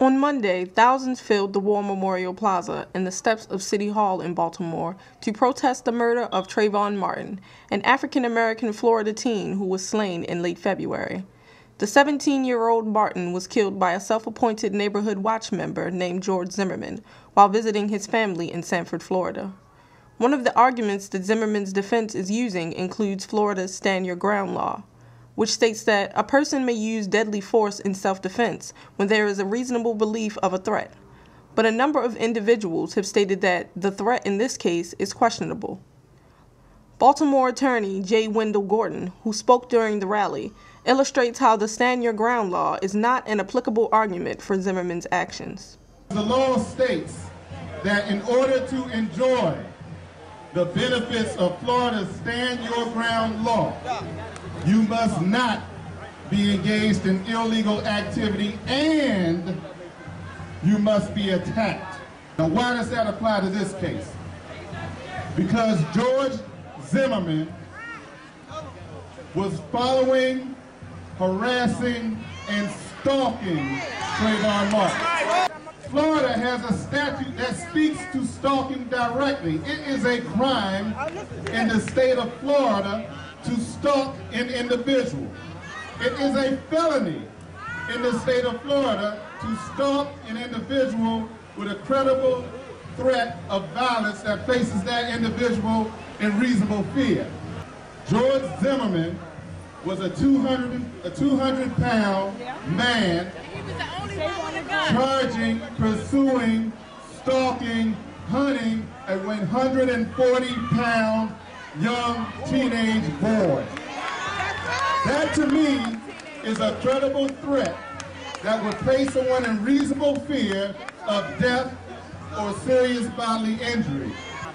On Monday, thousands filled the War Memorial Plaza and the steps of City Hall in Baltimore to protest the murder of Trayvon Martin, an African-American Florida teen who was slain in late February. The 17-year-old Martin was killed by a self-appointed neighborhood watch member named George Zimmerman while visiting his family in Sanford, Florida. One of the arguments that Zimmerman's defense is using includes Florida's Stand Your Ground law, which states that a person may use deadly force in self-defense when there is a reasonable belief of a threat. But a number of individuals have stated that the threat in this case is questionable. Baltimore attorney J. Wendell Gordon, who spoke during the rally, illustrates how the Stand Your Ground law is not an applicable argument for Zimmerman's actions. The law states that in order to enjoy the benefits of Florida's Stand Your Ground law, you must not be engaged in illegal activity and you must be attacked. Now, why does that apply to this case? Because George Zimmerman was following, harassing, and stalking Trayvon Martin. Florida has a statute that speaks to stalking directly. It is a crime in the state of Florida to stalk an individual. It is a felony in the state of Florida to stalk an individual with a credible threat of violence that places that individual in reasonable fear. George Zimmerman was a 200-pound man charging, pursuing, stalking, hunting a 140-pound young teenage boy. That to me is a credible threat that would place someone in reasonable fear of death or serious bodily injury.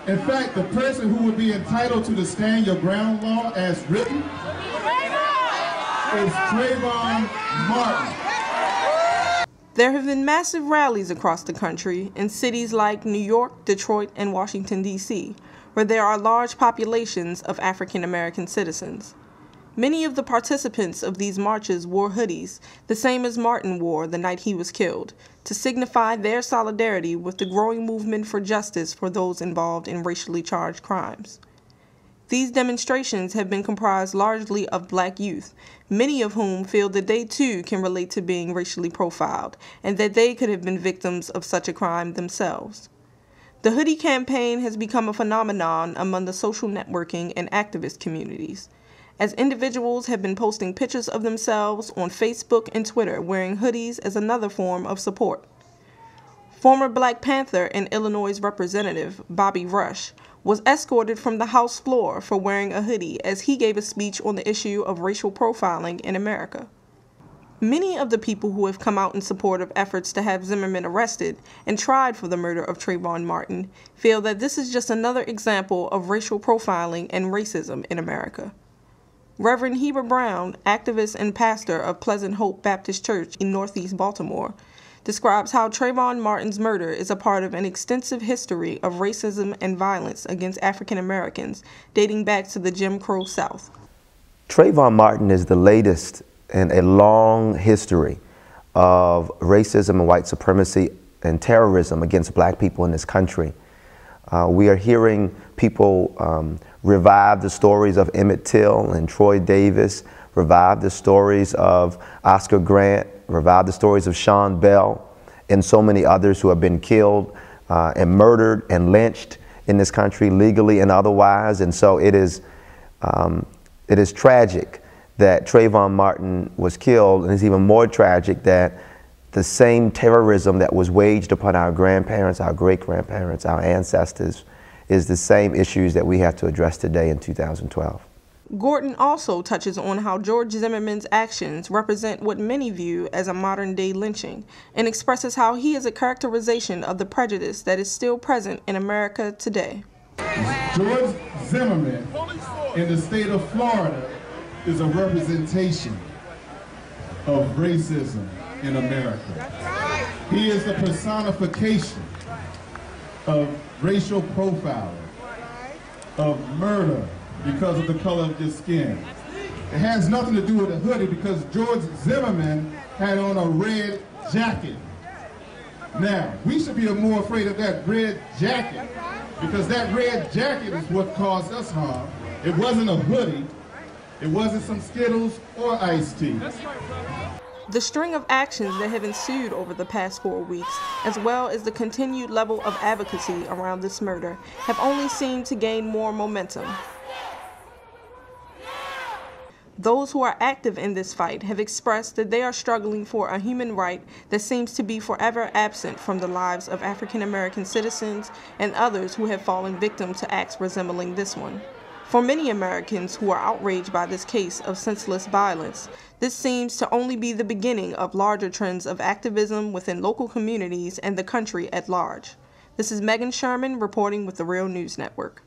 In fact, the person who would be entitled to the Stand Your Ground law as written is Trayvon Martin. There have been massive rallies across the country in cities like New York, Detroit, and Washington, D.C., where there are large populations of African American citizens. Many of the participants of these marches wore hoodies, the same as Martin wore the night he was killed, to signify their solidarity with the growing movement for justice for those involved in racially charged crimes. These demonstrations have been comprised largely of black youth, many of whom feel that they too can relate to being racially profiled, and that they could have been victims of such a crime themselves. The hoodie campaign has become a phenomenon among the social networking and activist communities, as individuals have been posting pictures of themselves on Facebook and Twitter wearing hoodies as another form of support. Former Black Panther and Illinois Representative Bobby Rush was escorted from the House floor for wearing a hoodie as he gave a speech on the issue of racial profiling in America. Many of the people who have come out in support of efforts to have Zimmerman arrested and tried for the murder of Trayvon Martin feel that this is just another example of racial profiling and racism in America. Reverend Heber Brown, activist and pastor of Pleasant Hope Baptist Church in Northeast Baltimore, describes how Trayvon Martin's murder is a part of an extensive history of racism and violence against African Americans dating back to the Jim Crow South. Trayvon Martin is the latest in a long history of racism and white supremacy and terrorism against black people in this country. We are hearing people revive the stories of Emmett Till and Troy Davis, revive the stories of Oscar Grant, revive the stories of Sean Bell, and so many others who have been killed and murdered and lynched in this country, legally and otherwise. And so it is tragic that Trayvon Martin was killed, and it's even more tragic that the same terrorism that was waged upon our grandparents, our great-grandparents, our ancestors, is the same issues that we have to address today in 2012. Gordon also touches on how George Zimmerman's actions represent what many view as a modern-day lynching, and expresses how he is a characterization of the prejudice that is still present in America today. George Zimmerman in the state of Florida is a representation of racism in America. He is the personification of racial profiling, of murder because of the color of your skin. It has nothing to do with a hoodie because George Zimmerman had on a red jacket Now, we should be more afraid of that red jacket, because that red jacket is what caused us harm. It wasn't a hoodie. It wasn't some Skittles or iced tea. The string of actions that have ensued over the past 4 weeks, as well as the continued level of advocacy around this murder, have only seemed to gain more momentum. Those who are active in this fight have expressed that they are struggling for a human right that seems to be forever absent from the lives of African American citizens and others who have fallen victim to acts resembling this one. For many Americans who are outraged by this case of senseless violence, this seems to only be the beginning of larger trends of activism within local communities and the country at large. This is Megan Sherman reporting with the Real News Network.